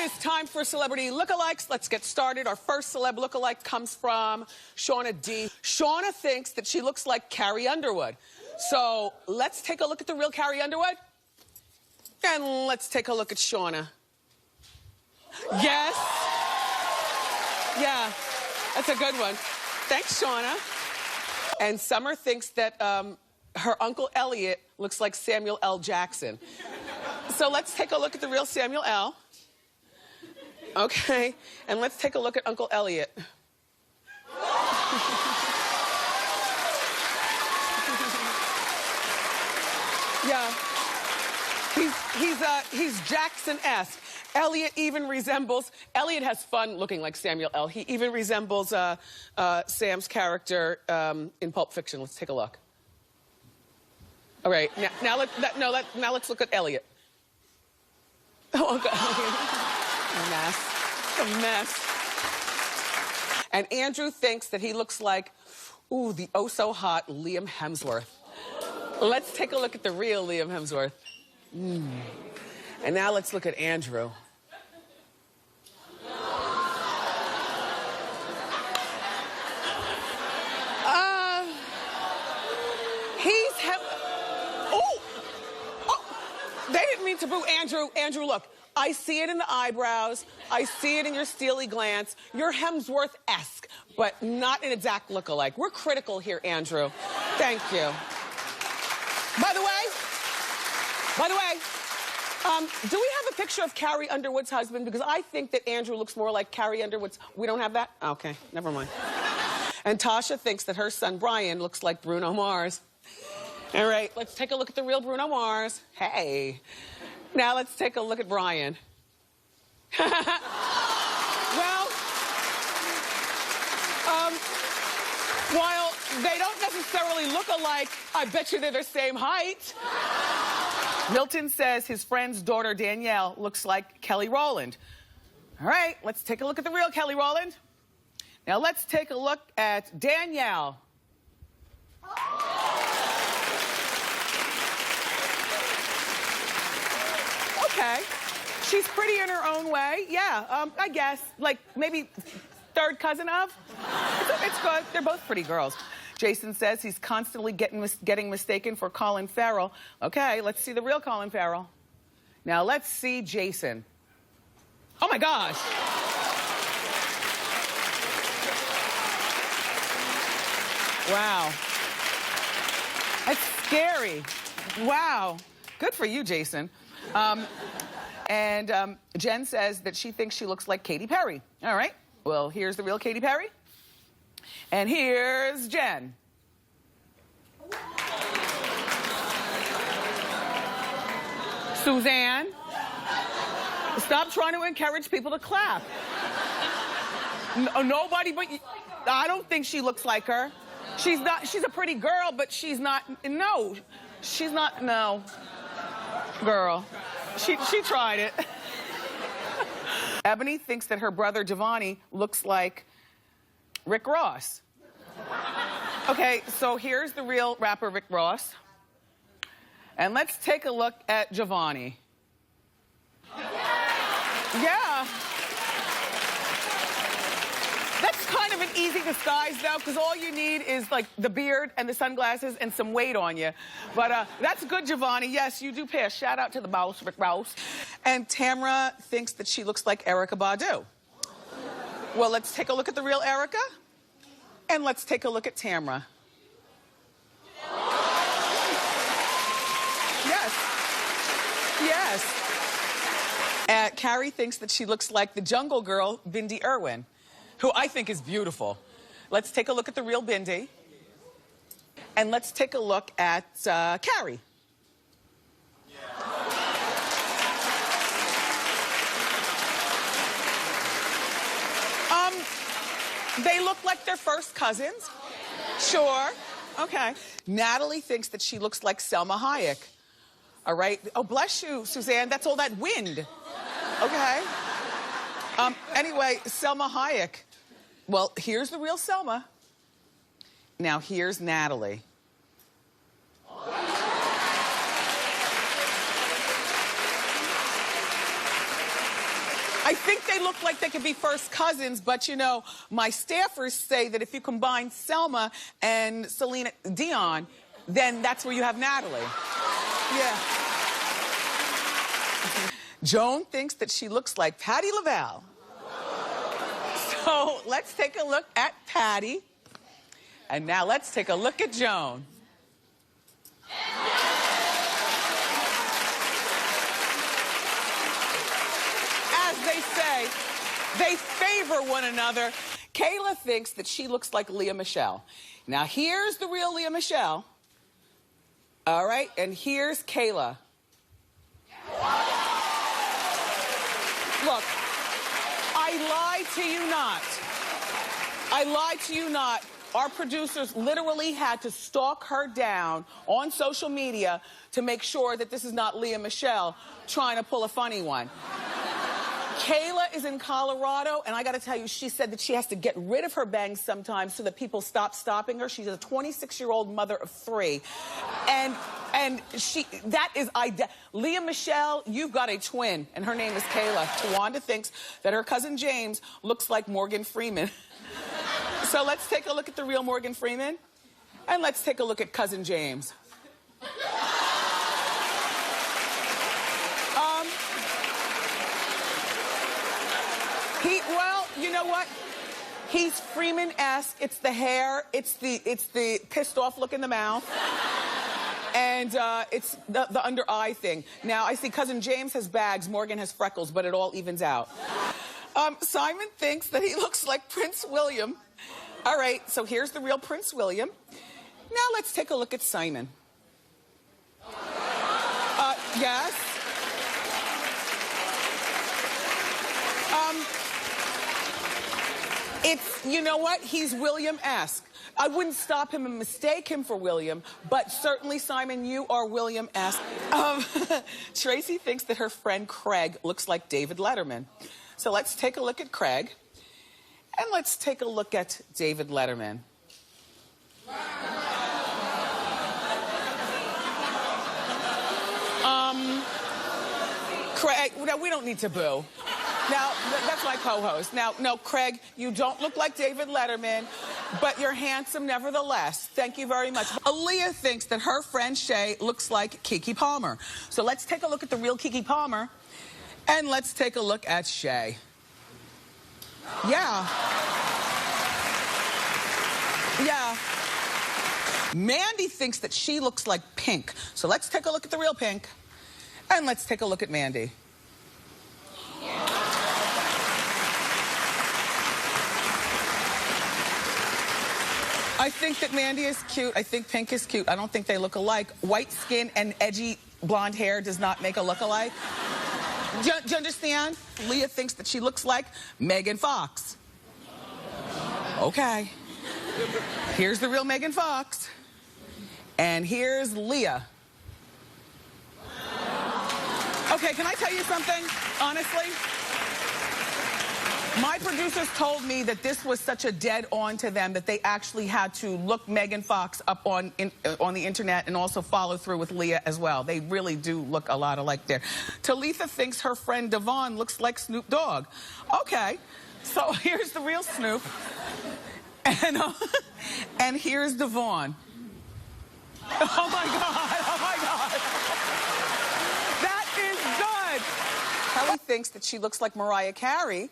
is time for celebrity lookalikes. Let's get started. Our first celeb lookalike comes from Shauna D. Shauna thinks that she looks like Carrie Underwood. So let's take a look at the real Carrie Underwood. And let's take a look at Shauna. Yes. Yeah, that's a good one. Thanks, Shauna. And Summer thinks that her Uncle Elliot looks like Samuel L. Jackson. So let's take a look at the real Samuel L. Okay, and let's take a look at Uncle Elliot. Yeah, he's Jackson-esque. Elliot even resembles, Elliot has fun looking like Samuel L. He even resembles Sam's character in Pulp Fiction. Let's take a look. All right, now let's look at Elliot. Oh, God. A mess. And Andrew thinks that he looks like, ooh, the oh-so-hot Liam Hemsworth. Let's take a look at the real Liam Hemsworth. And now let's look at Andrew. They didn't mean to boo Andrew. Andrew, look, I see it in the eyebrows. I see it in your steely glance. You're Hemsworth-esque, but not an exact look-alike. We're critical here, Andrew. Thank you. By the way, do we have a picture of Carrie Underwood's husband? Because I think that Andrew looks more like Carrie Underwood's. We don't have that? Okay, never mind. And Tasha thinks that her son Brian looks like Bruno Mars. All right, let's take a look at the real Bruno Mars. Hey. Now let's take a look at Brian. Well, while they don't necessarily look alike, I bet you they're the same height. Milton says his friend's daughter, Danielle, looks like Kelly Rowland. All right, let's take a look at the real Kelly Rowland. Now let's take a look at Danielle. Okay, she's pretty in her own way. Yeah, I guess, like maybe third cousin of. It's good. They're both pretty girls. Jason says he's constantly getting mistaken for Colin Farrell. Okay, let's see the real Colin Farrell. Now let's see Jason. Oh my gosh. Wow. That's scary. Wow. Good for you, Jason. Jen says that she thinks she looks like Katy Perry. All right. Well, here's the real Katy Perry. And here's Jen. Suzanne, stop trying to encourage people to clap. Nobody but you. I don't think she looks like her. She's not, she's a pretty girl, but she's not, no. She's not, no. Girl. She tried it. Ebony thinks that her brother Giovanni looks like Rick Ross. Okay, so here's the real rapper Rick Ross. And let's take a look at Giovanni. Yeah. That's kind of an easy disguise, though, because all you need is, like, the beard and the sunglasses and some weight on you. But that's good, Giovanni. Yes, you do pass. Shout out to the boss, Rick Ross. And Tamra thinks that she looks like Erykah Badu. Well, let's take a look at the real Erykah. And let's take a look at Tamra. Yes. Yes. Carrie thinks that she looks like the Jungle Girl, Bindi Irwin, who I think is beautiful. Let's take a look at the real Bindi. And let's take a look at Carrie. They look like they're first cousins. Sure. Okay. Natalie thinks that she looks like Selma Hayek. All right. Oh, bless you, Suzanne. That's all that wind. Okay. Anyway, Selma Hayek. Well, here's the real Selma. Now, here's Natalie. I think they look like they could be first cousins, but you know, my staffers say that if you combine Selma and Selena Dion, then that's where you have Natalie. Yeah. Joan thinks that she looks like Patti LaBelle. So let's take a look at Patti. And now let's take a look at Joan. As they say, they favor one another. Kayla thinks that she looks like Lea Michele. Now here's the real Lea Michele. All right, and here's Kayla. Look, I lied to you not. I lied to you not. Our producers literally had to stalk her down on social media to make sure that this is not Lea Michele trying to pull a funny one. Kayla is in Colorado, and I got to tell you, she said that she has to get rid of her bangs sometimes so that people stop stopping her. She's a 26-year-old mother of 3. And that is, Lea Michele, you've got a twin, and her name is Kayla. Tawanda thinks that her cousin James looks like Morgan Freeman. So let's take a look at the real Morgan Freeman, and let's take a look at cousin James. Well, you know what? He's Freeman-esque. It's the hair, it's the pissed off look in the mouth, and it's the under eye thing. Now, I see cousin James has bags, Morgan has freckles, but it all evens out. Simon thinks that he looks like Prince William. All right, so here's the real Prince William. Now let's take a look at Simon. Yes? You know what? He's William-esque. I wouldn't stop him and mistake him for William, but certainly, Simon, you are William-esque. Tracy thinks that her friend Craig looks like David Letterman. So let's take a look at Craig, and let's take a look at David Letterman. Craig, no, we don't need to boo. Now, that's my co-host. Now, no, Craig, you don't look like David Letterman, but you're handsome nevertheless. Thank you very much. Aaliyah thinks that her friend Shay looks like Keke Palmer. So let's take a look at the real Keke Palmer, and let's take a look at Shay. Yeah. Yeah. Mandy thinks that she looks like Pink. So let's take a look at the real Pink, and let's take a look at Mandy. I think that Mandy is cute. I think Pink is cute. I don't think they look alike. White skin and edgy blonde hair does not make a look-alike. Do you understand? Leah thinks that she looks like Megan Fox. Okay. Here's the real Megan Fox. And here's Leah. Okay, can I tell you something? Honestly? My producers told me that this was such a dead on to them that they actually had to look Megan Fox up on the internet and also follow through with Leah as well. They really do look a lot alike there. Talitha thinks her friend Devon looks like Snoop Dogg. Okay, so here's the real Snoop. And here's Devon. Oh my God, oh my God. That is good. Kelly thinks that she looks like Mariah Carey.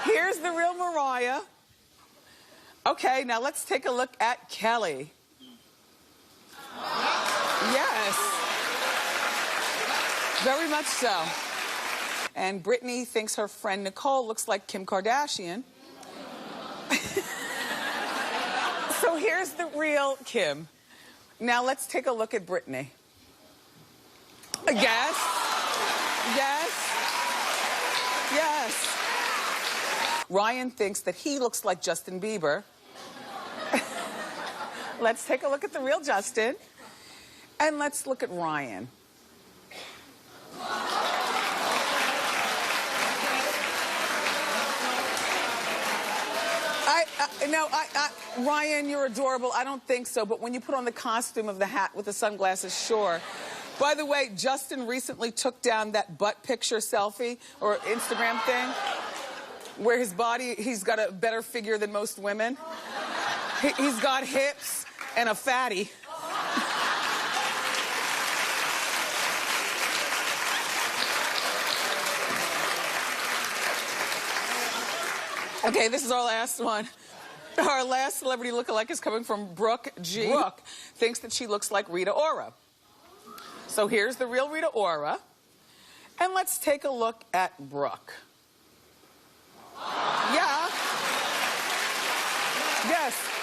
Here's the real Mariah. Okay, now let's take a look at Kelly. Yes. Very much so. And Brittany thinks her friend Nicole looks like Kim Kardashian. So here's the real Kim. Now let's take a look at Brittany. Yes. Yes. Yes. Ryan thinks that he looks like Justin Bieber. Let's take a look at the real Justin. And let's look at Ryan. Ryan, you're adorable. I don't think so, but when you put on the costume of the hat with the sunglasses, sure. By the way, Justin recently took down that butt picture selfie or Instagram thing where his body, he's got a better figure than most women. He's got hips and a fatty. Okay, this is our last one. Our last celebrity lookalike is coming from Brooke G. Brooke thinks that she looks like Rita Ora. So here's the real Rita Ora. And let's take a look at Brooke. Yeah. Yes.